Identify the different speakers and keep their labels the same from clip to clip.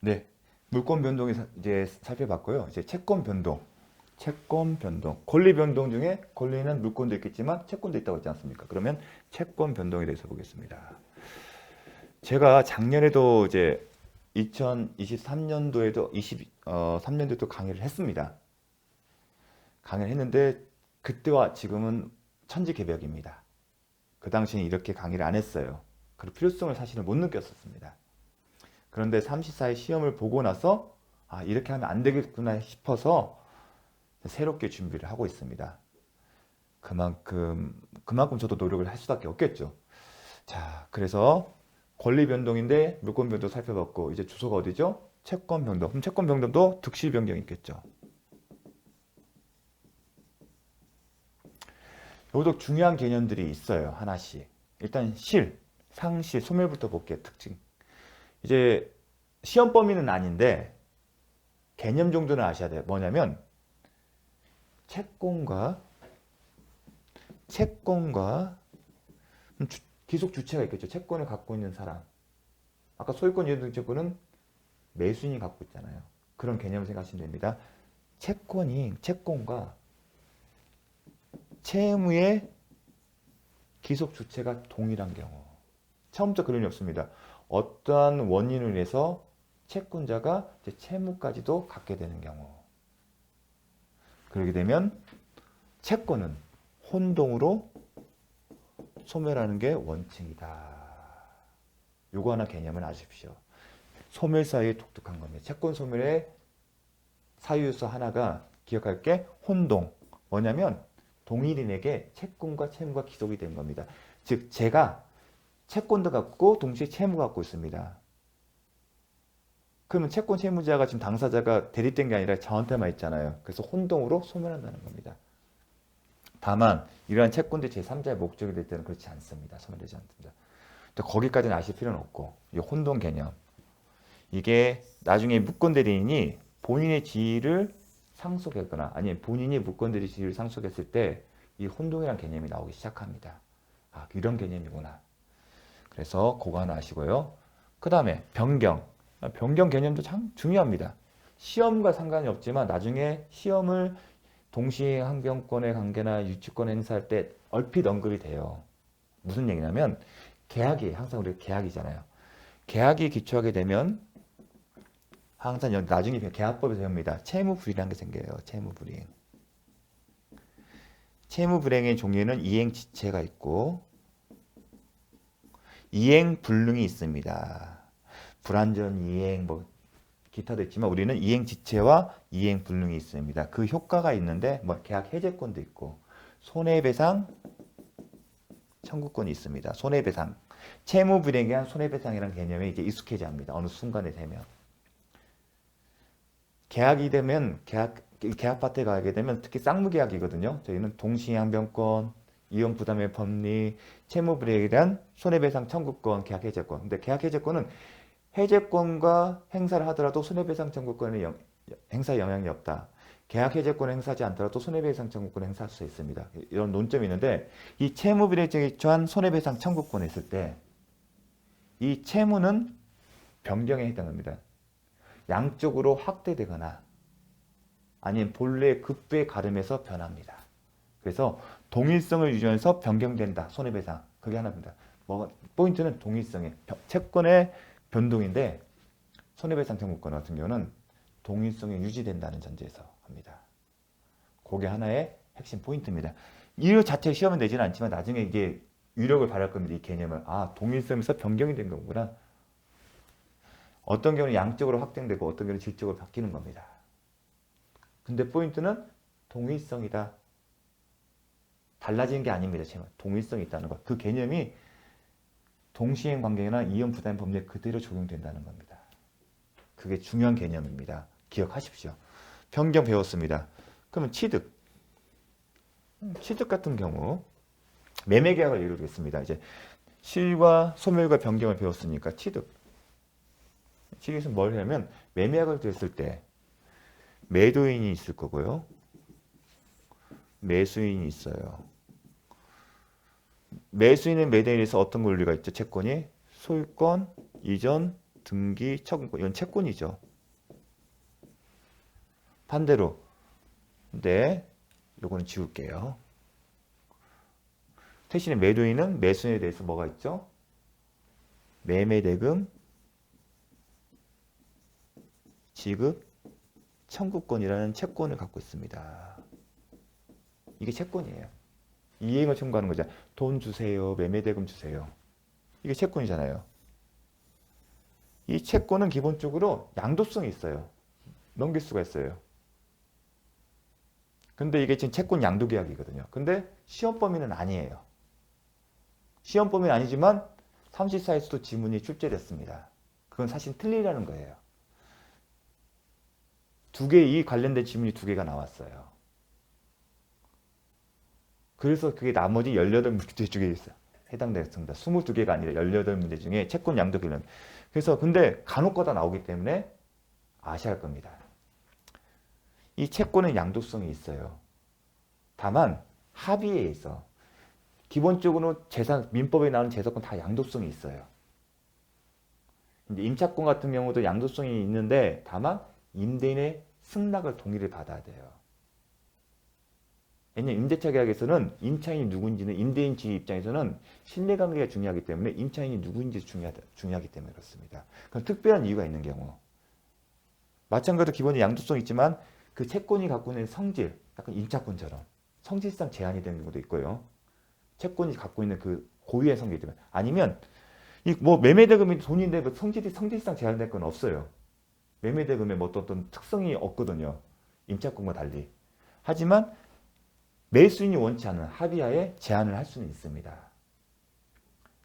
Speaker 1: 네. 물권 변동에 이제 살펴봤고요. 이제 채권 변동. 채권 변동. 권리 변동 중에 권리는 물권도 있겠지만 채권도 있다고 했지 않습니까? 그러면 채권 변동에 대해서 보겠습니다. 제가 작년에도 이제 2023년도에도 3년도에도 강의를 했습니다. 강의를 했는데 그때와 지금은 천지개벽입니다. 그 당시에는 이렇게 강의를 안 했어요. 그 필요성을 사실은 못 느꼈었습니다. 그런데 34의 시험을 보고 나서 아, 이렇게 하면 안 되겠구나 싶어서 새롭게 준비를 하고 있습니다. 그만큼 저도 노력을 할 수밖에 없겠죠. 자, 그래서 권리 변동인데 물권 변동 살펴봤고 이제 주소가 어디죠? 채권 변동. 그럼 채권 변동도 득실 변경이 있겠죠. 여기도 중요한 개념들이 있어요. 하나씩. 일단 상실, 소멸부터 볼게요. 특징. 이제 시험 범위는 아닌데 개념 정도는 아셔야 돼요. 뭐냐면 채권과 채권과 기속 주체가 있겠죠. 채권을 갖고 있는 사람. 아까 소유권 이해등 채권은 매수인이 갖고 있잖아요. 그런 개념을 생각하시면 됩니다. 채권과 채무의 기속 주체가 동일한 경우. 처음부터 그런 일 없습니다. 어떠한 원인으로 인해서 채권자가 채무까지도 갖게 되는 경우. 그렇게 되면 채권은 혼동으로 소멸하는 게 원칙이다. 요거 하나 개념을 아십시오. 소멸 사유에 독특한 겁니다. 채권 소멸의 사유에서 하나가 기억할 게 혼동. 뭐냐면 동일인에게 채권과 채무가 기속이 된 겁니다. 즉 제가 채권도 갖고 동시에 채무 갖고 있습니다. 그러면 채권 채무자가 지금 당사자가 대립된 게 아니라 저한테만 있잖아요. 그래서 혼동으로 소멸한다는 겁니다. 다만 이러한 채권들이 제3자의 목적이 될 때는 그렇지 않습니다. 소멸되지 않습니다. 거기까지는 아실 필요는 없고 이 혼동 개념 이게 나중에 무권대리인이 본인의 지위를 상속했거나 아니면 본인이 무권대리 지위를 상속했을 때 이 혼동이라는 개념이 나오기 시작합니다. 아, 이런 개념이구나. 그래서 그거 하나 아시고요. 그 다음에 변경. 변경 개념도 참 중요합니다. 시험과 상관이 없지만 나중에 시험을 동시에 항변권의 관계나 유치권 행사할 때 얼핏 언급이 돼요. 무슨 얘기냐면 계약이 항상 우리가 계약이잖아요. 계약이 기초하게 되면 항상 나중에 계약법에서 배웁니다. 채무불이라는 게 생겨요. 채무불이행. 채무불이행의 종류에는 이행지체가 있고 이행불능이 있습니다. 불완전 이행 기타도 있지만 우리는 이행지체와 이행불능이 있습니다. 그 효과가 있는데 계약 해제권도 있고 손해배상 청구권이 있습니다. 손해배상. 채무불이행에 대한 손해배상이라는 개념에 이제 익숙해져야 합니다. 어느 순간에 되면. 계약이 되면 계약 파트에 가게 되면 특히 쌍무계약이거든요. 저희는 동시항변권, 이혼 부담의 법리, 채무불이행에 대한 손해배상 청구권, 계약 해제권. 근데 계약 해제권은 해제권과 행사를 하더라도 손해배상 청구권의 행사 영향이 없다. 계약 해제권을 행사하지 않더라도 손해배상 청구권을 행사할 수 있습니다. 이런 논점이 있는데 이 채무불이행에 처한 손해배상 청구권에 있을 때 이 채무는 변경에 해당합니다. 양쪽으로 확대되거나 아니면 본래 급부에 가름해서 변합니다. 그래서 동일성을 유지하면서 변경된다. 손해배상. 그게 하나입니다. 포인트는 동일성에 채권의 변동인데 손해배상 청구권 같은 경우는 동일성이 유지된다는 전제에서 합니다. 그게 하나의 핵심 포인트입니다. 이 자체 시험은 내지는 않지만 나중에 이게 유력을 발할 겁니다. 이 개념을. 아, 동일성에서 변경이 된 거구나. 어떤 경우는 양적으로 확정되고 어떤 경우는 질적으로 바뀌는 겁니다. 근데 포인트는 동일성이다. 달라지는 게 아닙니다. 동일성이 있다는 것. 그 개념이 동시행 관계나 이혼 부담 법률에 그대로 적용된다는 겁니다. 그게 중요한 개념입니다. 기억하십시오. 변경 배웠습니다. 그러면 취득. 취득 같은 경우 매매 계약을 예로 들겠습니다. 이제 실과 소멸과 변경을 배웠으니까 취득. 취득에서 뭘 하냐면 매매약을 됐을 때 매도인이 있을 거고요. 매수인이 있어요. 매수인은 매도인에서 어떤 권리가 있죠? 채권이 소유권, 이전, 등기, 청구권 이건 채권이죠. 반대로 근데 요거는 지울게요. 대신에 매도인은 매수인에 대해서 뭐가 있죠? 매매대금 지급 청구권이라는 채권을 갖고 있습니다. 이게 채권이에요. 이행을 청구하는 거죠. 돈 주세요. 매매대금 주세요. 이게 채권이잖아요. 이 채권은 기본적으로 양도성이 있어요. 넘길 수가 있어요. 근데 이게 지금 채권 양도계약이거든요. 근데 시험 범위는 아니에요. 시험 범위는 아니지만 34에서도 지문이 출제됐습니다. 그건 사실 틀리라는 거예요. 이 관련된 지문이 2개가 나왔어요. 그래서 그게 나머지 18문제 중에 있어요. 해당됐습니다. 22개가 아니라 18문제 중에 채권 양도 개념. 그래서 근데 간혹가다 나오기 때문에 아셔야 할 겁니다. 이 채권은 양도성이 있어요. 다만 합의에 있어. 기본적으로 민법에 나오는 재산권 다 양도성이 있어요. 이제 임차권 같은 경우도 양도성이 있는데 다만 임대인의 승낙을 동의를 받아야 돼요. 왜냐하면 임대차 계약에서는 임차인이 누군지는 임대인 측 입장에서는 신뢰관계가 중요하기 때문에 임차인이 누구인지 중요하기 때문에 그렇습니다. 그럼 특별한 이유가 있는 경우 마찬가지로 기본의 양도성이 있지만 그 채권이 갖고 있는 성질, 약간 임차권처럼 성질상 제한이 되는 경우도 있고요. 채권이 갖고 있는 그 고유의 성질이 되면 아니면 이 뭐 매매대금이 돈인데 뭐 성질상 제한될 건 없어요. 매매대금에 뭐 어떤 특성이 없거든요. 임차권과 달리. 하지만 매수인이 원치 않은 합의하에 제한을 할 수는 있습니다.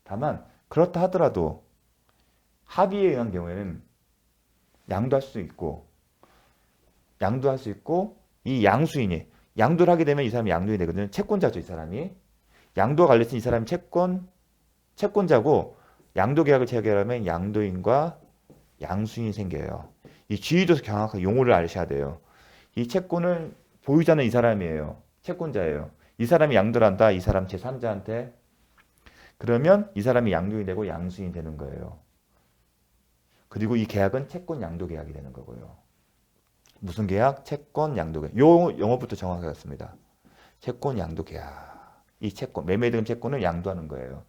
Speaker 1: 다만 그렇다 하더라도 합의에 의한 경우에는 양도할 수 있고 이 양수인이 양도를 하게 되면 이 사람이 양도인이 되거든요. 채권자죠, 이 사람이. 양도가 갈렸으니 이 사람이 채권자고 양도계약을 체결하면 양도인과 양수인이 생겨요. 이 주의도 정확하게 용어를 아셔야 돼요. 이 채권을 보유자는 이 사람이에요. 채권자예요. 이 사람이 양도를 한다. 이 사람 제3자한테. 그러면 이 사람이 양도인이 되고 양수인이 되는 거예요. 그리고 이 계약은 채권 양도 계약이 되는 거고요. 무슨 계약? 채권 양도 계약. 요 영어부터 정확하게 했습니다. 채권 양도 계약. 이 채권, 매매대금 채권을 양도하는 거예요.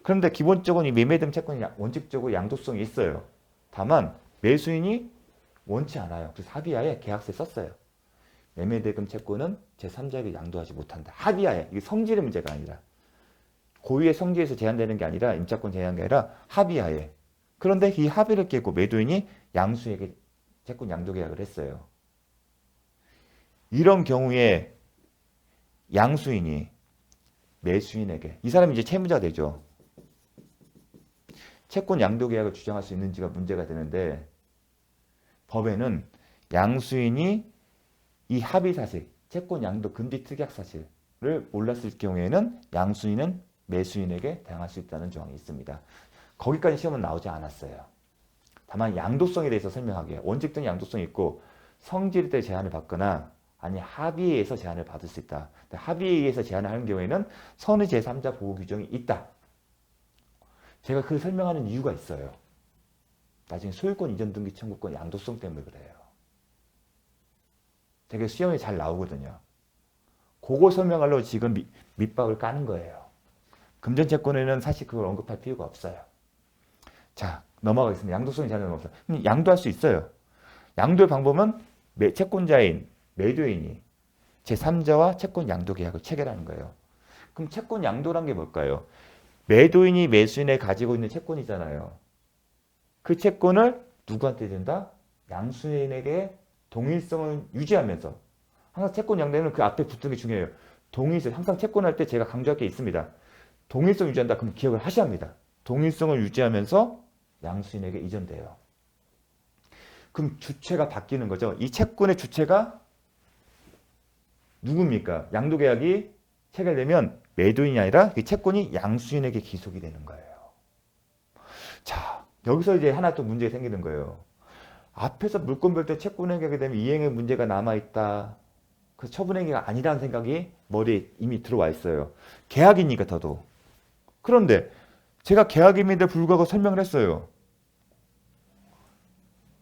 Speaker 1: 그런데 기본적으로 이 매매대금 채권이 원칙적으로 양도성이 있어요. 다만 매수인이 원치 않아요. 그래서 합의하에 계약서에 썼어요. 매매대금 채권은 제3자에게 양도하지 못한다. 합의하에. 이게 성질의 문제가 아니라 고유의 성질에서 제한되는 게 아니라 임차권 제한한 게 아니라 합의하에. 그런데 이 합의를 깨고 매도인이 양수에게 채권 양도 계약을 했어요. 이런 경우에 양수인이 매수인에게 이 사람이 이제 채무자가 되죠. 채권 양도 계약을 주장할 수 있는지가 문제가 되는데 법에는 양수인이 이 합의 사실, 채권 양도 금지 특약 사실을 몰랐을 경우에는 양수인은 매수인에게 대항할 수 있다는 조항이 있습니다. 거기까지 시험은 나오지 않았어요. 다만 양도성에 대해서 설명하기에 원칙적인 양도성이 있고 성질에 대해 제한을 받거나 아니 합의에 의해서 제한을 받을 수 있다. 합의에 의해서 제한을 하는 경우에는 선의 제3자 보호 규정이 있다. 제가 그 설명하는 이유가 있어요. 나중에 소유권 이전 등기 청구권 양도성 때문에 그래요. 되게 시험에 잘 나오거든요. 그거 설명하려고 지금 밑밥을 까는 거예요. 금전채권에는 사실 그걸 언급할 필요가 없어요. 자, 넘어가겠습니다. 양도성이 제한은 없어요. 양도할 수 있어요. 양도의 방법은 채권자인 매도인이 제3자와 채권 양도 계약을 체결하는 거예요. 그럼 채권 양도란 게 뭘까요? 매도인이 매수인에 가지고 있는 채권이잖아요. 그 채권을 누구한테 준다? 양수인에게 동일성을 유지하면서 항상 채권 양도는 그 앞에 붙는 게 중요해요. 동일성. 항상 채권할 때 제가 강조할 게 있습니다. 동일성 유지한다. 그럼 기억을 하셔야 합니다. 동일성을 유지하면서 양수인에게 이전돼요. 그럼 주체가 바뀌는 거죠. 이 채권의 주체가 누굽니까? 양도계약이 체결되면 매도인이 아니라 이 채권이 양수인에게 기속이 되는 거예요. 자, 여기서 이제 하나 또 문제가 생기는 거예요. 앞에서 물권별 때 채권행위가 하게 되면 이행의 문제가 남아있다. 그래서 처분행위가 아니라는 생각이 머리에 이미 들어와 있어요. 계약이니까 더도. 그런데 제가 계약임에도 불구하고 설명을 했어요.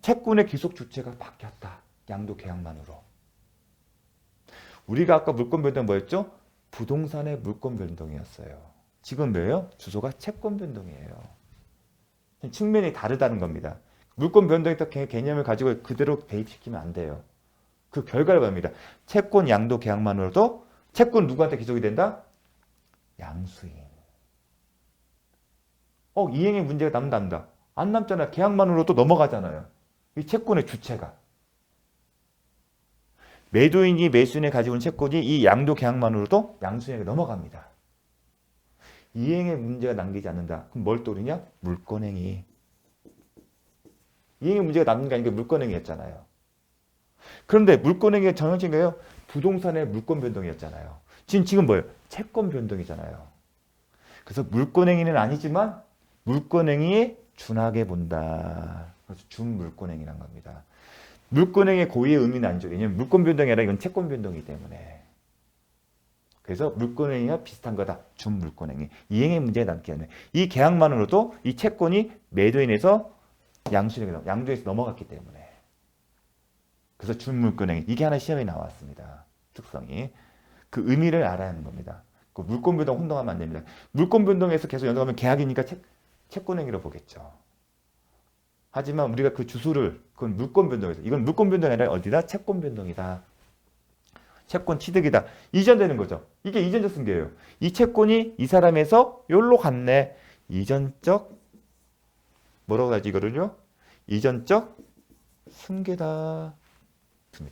Speaker 1: 채권의 귀속 주체가 바뀌었다. 양도 계약만으로. 우리가 아까 물권 변동 뭐였죠? 부동산의 물권 변동이었어요. 지금 뭐예요? 주소가 채권 변동이에요. 측면이 다르다는 겁니다. 물권 변동의 개념을 가지고 그대로 대입시키면 안 돼요. 그 결과를 봅니다. 채권 양도 계약만으로도 채권 누구한테 귀속이 된다? 양수인. 이행의 문제가 남는다. 안 남잖아요. 계약만으로도 넘어가잖아요. 이 채권의 주체가. 매도인이 매수인이 가지고 있는 채권이 이 양도 계약만으로도 양수인에게 넘어갑니다. 이행의 문제가 남기지 않는다. 그럼 뭘 또르냐? 물권행위. 이행의 문제가 남는 게 아니라 물권행위였잖아요. 그런데 물권행위가 정해진 거예요. 부동산의 물권 변동이었잖아요. 지금 뭐예요? 채권 변동이잖아요. 그래서 물권행위는 아니지만 물권행위에 준하게 본다. 그래서 준물권행위란 겁니다. 물권행위의 고유의 의미는 아니죠. 왜냐하면 물권 변동이 아니라 이건 채권 변동이기 때문에. 그래서 물권행위와 비슷한 거다. 준물권행위. 이행의 문제가 남게 하는. 이 계약만으로도 이 채권이 매도인에서 양도에서 넘어갔기 때문에. 그래서 준물권행위. 이게 하나 시험에 나왔습니다. 특성이. 그 의미를 알아야 하는 겁니다. 그 물권 변동 혼동하면 안 됩니다. 물권 변동에서 계속 연동하면 계약이니까 채권행위로 보겠죠. 하지만 우리가 그 주소를 그건 물권 변동에서 이건 물권 변동이 아니라 어디다? 채권 변동이다. 채권 취득이다. 이전되는 거죠. 이게 이전적 승계예요. 이 채권이 이 사람에서 여기로 갔네. 이전적 뭐라고 하지 이거를요? 이전적 승계다.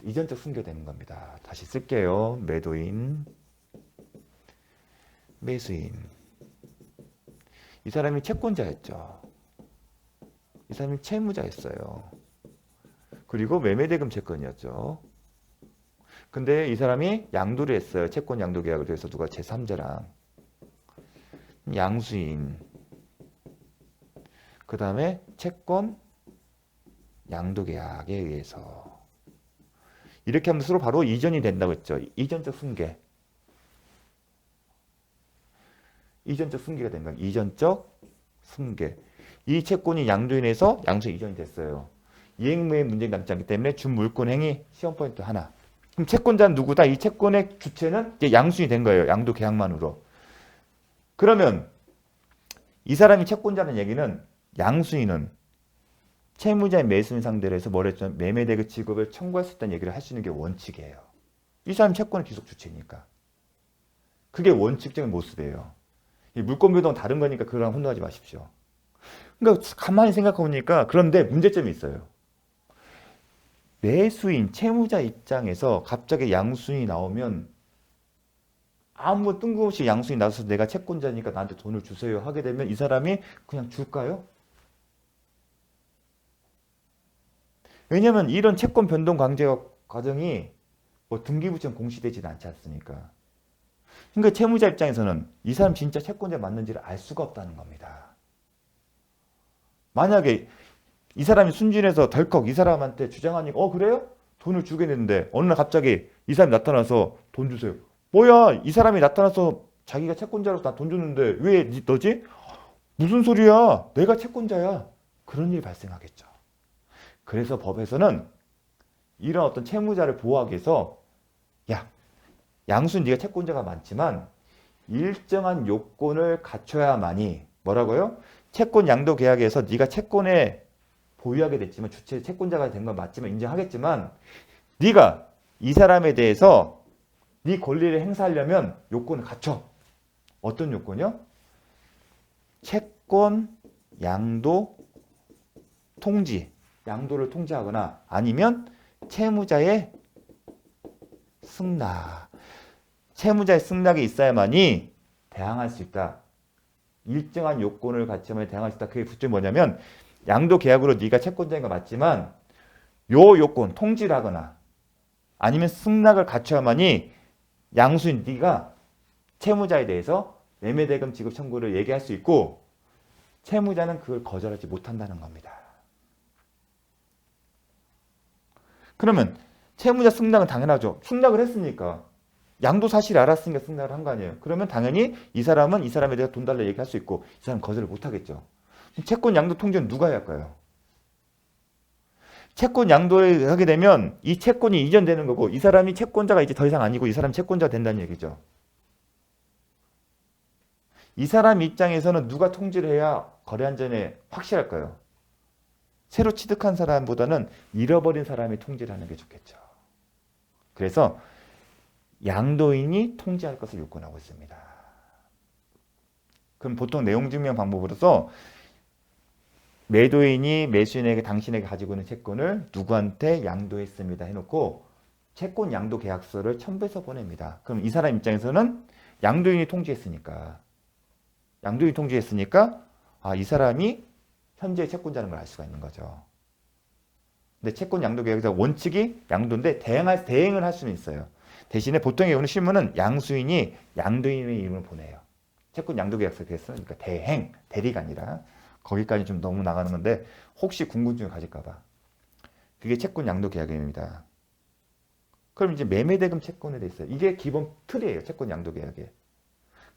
Speaker 1: 이전적 승계되는 겁니다. 다시 쓸게요. 매도인, 매수인. 이 사람이 채권자였죠. 이 사람이 채무자였어요. 그리고 매매대금 채권이었죠. 근데 이 사람이 양도를 했어요. 채권 양도 계약을 해서 누가 제3자랑. 양수인. 그 다음에 채권 양도 계약에 의해서. 이렇게 하면 서로 바로 이전이 된다고 했죠. 이전적 승계. 이전적 승계가 된 거예요. 이전적 승계. 이 채권이 양도인에서 양수 이전이 됐어요. 이행무의 문제가 남지 않기 때문에 준물권행위 시험 포인트 하나. 그럼 채권자는 누구다? 이 채권의 주체는 이제 양수인이 된 거예요. 양도 계약만으로. 그러면 이 사람이 채권자는 얘기는 양수인은 채무자의 매수인 상대로 해서 뭐랬죠? 매매대금 지급을 청구할 수 있다는 얘기를 할 수 있는 게 원칙이에요. 이 사람이 채권의 귀속 주체니까. 그게 원칙적인 모습이에요. 이 물권 변동은 다른 거니까 그거랑 혼동하지 마십시오. 그러니까 가만히 생각해 보니까 그런데 문제점이 있어요. 매수인, 채무자 입장에서 갑자기 양수인이 나오면 아무 뜬금없이 양수인이 나와서 내가 채권자니까 나한테 돈을 주세요 하게 되면 이 사람이 그냥 줄까요? 왜냐하면 이런 채권 변동 강제 과정이 뭐 등기부처럼 공시되지는 않지 않습니까? 그러니까 채무자 입장에서는 이 사람 진짜 채권자 맞는지를 알 수가 없다는 겁니다. 만약에 이 사람이 순진해서 덜컥 이 사람한테 주장하니까 그래요? 돈을 주겠는데 어느 날 갑자기 이 사람이 나타나서 돈 주세요. 뭐야 이 사람이 나타나서 자기가 채권자로서 나 돈 줬는데 왜 너지? 무슨 소리야? 내가 채권자야. 그런 일이 발생하겠죠. 그래서 법에서는 이런 어떤 채무자를 보호하기 위해서 야 양수는 네가 채권자가 많지만 일정한 요건을 갖춰야만이 뭐라고요? 채권 양도 계약에서 네가 채권에 보유하게 됐지만 주체 채권자가 된 건 맞지만 인정하겠지만 네가 이 사람에 대해서 네 권리를 행사하려면 요건을 갖춰. 어떤 요건이요? 채권 양도 통지. 양도를 통지하거나 아니면 채무자의 승낙. 채무자의 승낙이 있어야만이 대항할 수 있다. 일정한 요건을 갖추면 대항할 수 있다. 그게 부점이 뭐냐면 양도 계약으로 네가 채권자인 거 맞지만 요 요건 통지를 하거나 아니면 승낙을 갖춰야만이 양수인 네가 채무자에 대해서 매매대금 지급 청구를 얘기할 수 있고 채무자는 그걸 거절하지 못한다는 겁니다. 그러면 채무자 승낙은 당연하죠. 승낙을 했으니까. 양도 사실을 알았으니까 승낙을 한 거 아니에요. 그러면 당연히 이 사람은 이 사람에 대해서 돈 달라 얘기할 수 있고 이 사람은 거절을 못 하겠죠. 채권 양도 통지는 누가 해야 할까요? 채권 양도를 하게 되면 이 채권이 이전되는 거고 이 사람이 채권자가 이제 더 이상 아니고 이 사람이 채권자가 된다는 얘기죠. 이 사람 입장에서는 누가 통지를 해야 거래 안전에 확실할까요? 새로 취득한 사람보다는 잃어버린 사람이 통지를 하는 게 좋겠죠. 그래서 양도인이 통지할 것을 요건하고 있습니다. 그럼 보통 내용 증명 방법으로서 매도인이 매수인에게 당신에게 가지고 있는 채권을 누구한테 양도했습니다 해놓고 채권 양도 계약서를 첨부해서 보냅니다. 그럼 이 사람 입장에서는 양도인이 통지했으니까 이 사람이 현재 채권자는 걸 알 수가 있는 거죠. 근데 채권 양도 계약에서 원칙이 양도인데 대행을 할 수는 있어요. 대신에 보통의 경우는 실무는 양수인이 양도인의 이름을 보내요. 채권 양도 계약서 그러니까 대리가 아니라 거기까지 좀 너무 나가는 건데 혹시 궁금증을 가질까봐 그게 채권 양도 계약입니다. 그럼 이제 매매대금 채권에 돼 있어요. 이게 기본 틀이에요. 채권 양도 계약에.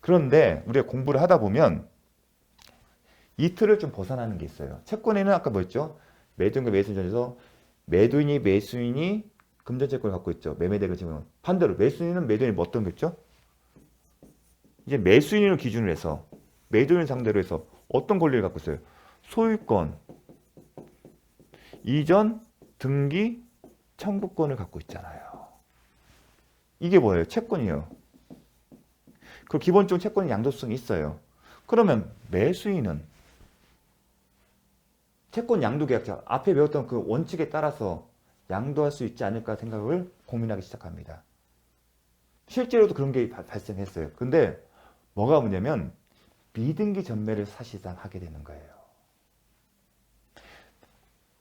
Speaker 1: 그런데 우리가 공부를 하다 보면 이 틀을 좀 벗어나는 게 있어요. 채권에는 아까 뭐였죠? 매도인과 매수인에서 매도인이 매수인이 금전채권을 갖고 있죠. 매매대금 채권. 반대로 매수인은 매도인이 뭐 어떤 게 있죠? 이제 매수인을 기준으로 해서 매도인 상대로 해서 어떤 권리를 갖고 있어요? 소유권, 이전, 등기, 청구권을 갖고 있잖아요. 이게 뭐예요? 채권이에요. 그 기본적으로 채권은 양도성이 있어요. 그러면 매수인은 채권 양도 계약자 앞에 배웠던 그 원칙에 따라서 양도할 수 있지 않을까 생각을 고민하기 시작합니다. 실제로도 그런 게 발생했어요. 근데 뭐가 뭐냐면 미등기 전매를 사실상 하게 되는 거예요.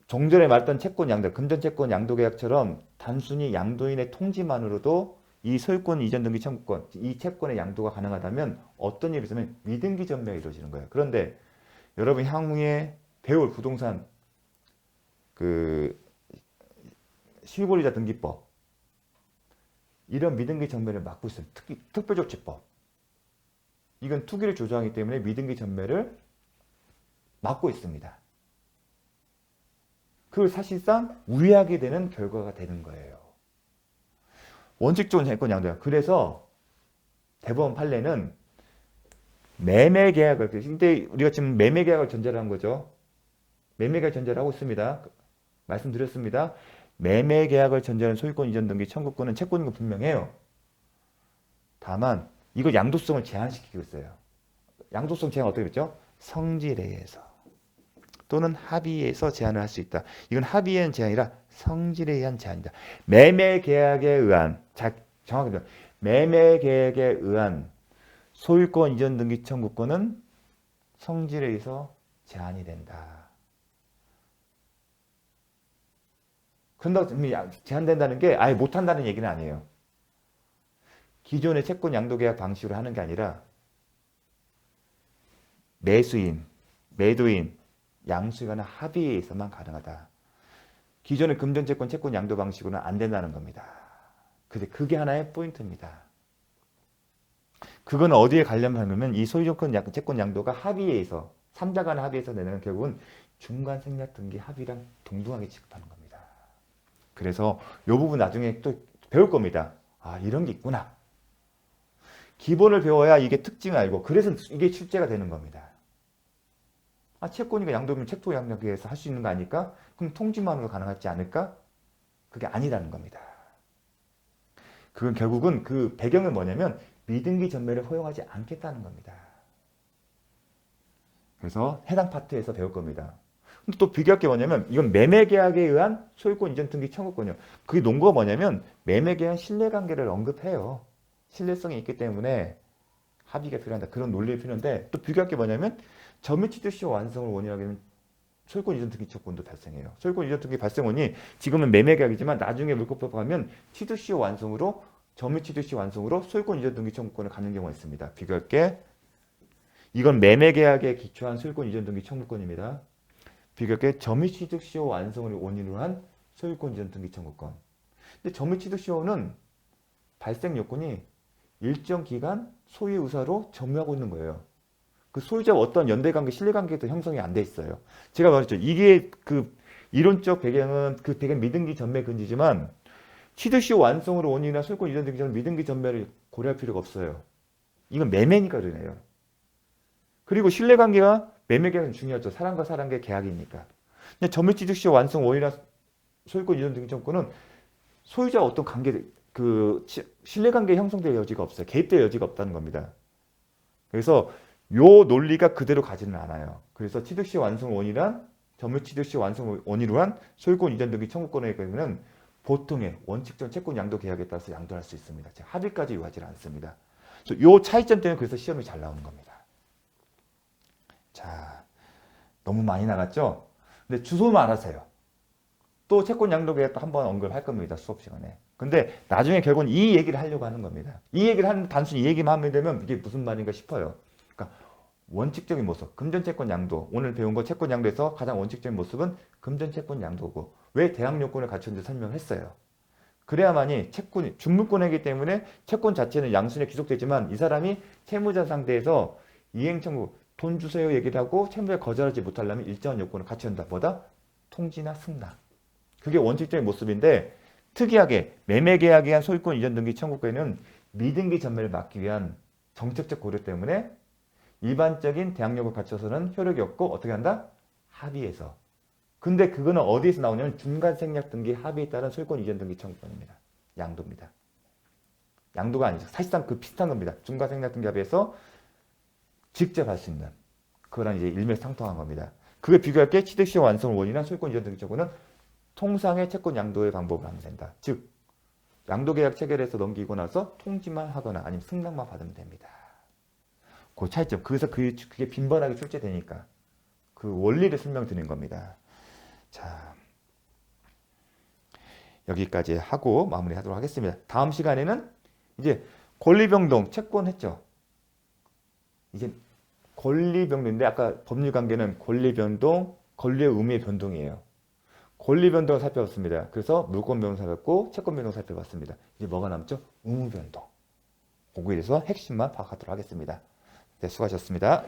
Speaker 1: 종전에 말했던 채권 양도, 금전채권 양도 계약처럼 단순히 양도인의 통지만으로도 이 소유권 이전 등기 청구권, 이 채권의 양도가 가능하다면 어떤 일이 있으면 미등기 전매가 이루어지는 거예요. 그런데 여러분 향후에 배울 부동산 실권이자 등기법 이런 미등기 전매를 막고 있어요. 특히 특별조치법. 이건 투기를 조장하기 때문에 미등기 전매를 막고 있습니다. 그걸 사실상 우회하게 되는 결과가 되는 거예요. 원칙적인 채권 양도야. 그래서 대법원 판례는 매매 계약을, 근데 우리가 지금 매매 계약을 전제로 한 거죠. 매매 계약 전제를 하고 있습니다. 말씀드렸습니다. 매매 계약을 전제하는 소유권 이전 등기 청구권은 채권인 거 분명해요. 다만 이거 양도성을 제한시키고 있어요. 양도성 제한 어떻게 됐죠? 성질에 의해서 또는 합의에서 제한을 할 수 있다. 이건 합의에 의한 제한이라 성질에 의한 제한이다. 매매 계약에 의한 정확히 매매 계약에 의한 소유권 이전 등기 청구권은 성질에 의해서 제한이 된다. 그런다고 제한된다는 게 아예 못한다는 얘기는 아니에요. 기존의 채권 양도 계약 방식으로 하는 게 아니라 매수인, 매도인, 양수에 관한 합의에 의해서만 가능하다. 기존의 금전채권 채권 양도 방식으로는 안 된다는 겁니다. 근데 그게 하나의 포인트입니다. 그건 어디에 관련하냐면 이 소유권 채권 양도가 합의에 의해서 3자 간의 합의에서 내는 결국은 중간 생략 등기 합의랑 동등하게 취급하는 겁니다. 그래서 이 부분 나중에 또 배울 겁니다. 아, 이런 게 있구나. 기본을 배워야 이게 특징을 알고 그래서 이게 출제가 되는 겁니다. 아, 채권이가 양도면 채토 양도에서 할 수 있는 거 아닐까? 그럼 통지만으로 가능하지 않을까? 그게 아니라는 겁니다. 그건 결국은 그 배경은 뭐냐면 미등기 전매를 허용하지 않겠다는 겁니다. 그래서 해당 파트에서 배울 겁니다. 근데 또 비교할 게 뭐냐면 이건 매매계약에 의한 소유권 이전 등기 청구권이요. 그게 논거가 뭐냐면 매매계약 신뢰관계를 언급해요. 신뢰성이 있기 때문에 합의가 필요한다. 그런 논리가 필요한데 또 비교할 게 뭐냐면 점유 취득 시효 완성을 원인하게 되면 소유권 이전 등기 청구권도 발생해요. 소유권 이전 등기 발생원이 지금은 매매계약이지만 나중에 물권법 가면 취득 시효 완성으로 점유 취득 시효 완성으로 소유권 이전 등기 청구권을 갖는 경우가 있습니다. 비교할 게 이건 매매계약에 기초한 소유권 이전 등기 청구권입니다. 비교할 게 점유 취득 시효 완성을 원인으로 한 소유권 이전 등기 청구권. 근데 점유 취득 시효는 발생 요건이 일정 기간 소유 의사로 점유하고 있는 거예요. 그 소유자와 어떤 연대관계, 신뢰관계도 형성이 안 돼 있어요. 제가 말했죠. 이게 그 이론적 배경은 그 배경 미등기 전매 금지지만 취득시 완성으로 원인이나 소유권 이전 등기 전 미등기 전매를 고려할 필요가 없어요. 이건 매매니까 그러네요. 그리고 신뢰관계가 매매 계약은 중요하죠. 사람과 사람의 계약이니까. 근데 전매 취득시 완성 원인이나 소유권 이전 등기 청구는 소유자와 어떤 관계 신뢰관계 형성될 여지가 없어요. 개입될 여지가 없다는 겁니다. 그래서 요 논리가 그대로 가지는 않아요. 그래서 취득시 완성 원인이란 전매 취득시 완성 원인으로 한 소유권 이전 등기 청구권의 경우는 보통의 원칙적 채권 양도 계약에 따라서 양도할 수 있습니다. 합의까지 요하지 않습니다. 그래서 요 차이점 때문에 그래서 시험이 잘 나오는 겁니다. 자, 너무 많이 나갔죠? 근데 주소만 알아세요. 또 채권 양도 계약 또 한번 언급할 겁니다. 수업 시간에. 근데 나중에 결국은 이 얘기를 하려고 하는 겁니다. 이 얘기를 하는 단순히 이 얘기만 하면 되면 이게 무슨 말인가 싶어요. 그러니까 원칙적인 모습, 금전 채권 양도. 오늘 배운 거 채권 양도에서 가장 원칙적인 모습은 금전 채권 양도고 왜 대항 요건을 갖췄는지 설명했어요. 그래야만이 채권이 중물권이기 때문에 채권 자체는 양순에 귀속되지만 이 사람이 채무자 상대에서 이행 청구 돈 주세요 얘기를 하고 채무에 거절하지 못하려면 일정한 요건을 갖춰야 한다. 뭐다? 통지나 승낙. 그게 원칙적인 모습인데 특이하게 매매계약에 의한 소유권 이전 등기 청구권에는 미등기 전매를 막기 위한 정책적 고려 때문에 일반적인 대항력을 갖춰서는 효력이 없고 어떻게 한다? 합의해서. 근데 그거는 어디에서 나오냐면 중간생략 등기 합의에 따른 소유권 이전 등기 청구권입니다. 양도입니다. 양도가 아니죠. 사실상 그 비슷한 겁니다. 중간생략 등기 합의에서 직접 할 수 있는 그거랑 이제 일맥상통한 겁니다. 그걸 비교할 게 취득시 완성 원인이나 소유권 이전 등기 청구는 통상의 채권 양도의 방법을 하면 된다. 즉 양도계약 체결해서 넘기고 나서 통지만 하거나 아니면 승낙만 받으면 됩니다. 그 차이점. 그래서 그게 빈번하게 출제되니까 그 원리를 설명드린 겁니다. 자, 여기까지 하고 마무리하도록 하겠습니다. 다음 시간에는 이제 권리변동 채권 했죠. 이제 권리변동인데 아까 법률관계는 권리변동, 권리의 의미의 변동이에요. 권리변동을 살펴봤습니다. 그래서 물권변동 살펴봤고 채권변동 살펴봤습니다. 이제 뭐가 남죠? 의무변동. 거기에 대해서 핵심만 파악하도록 하겠습니다. 네, 수고하셨습니다.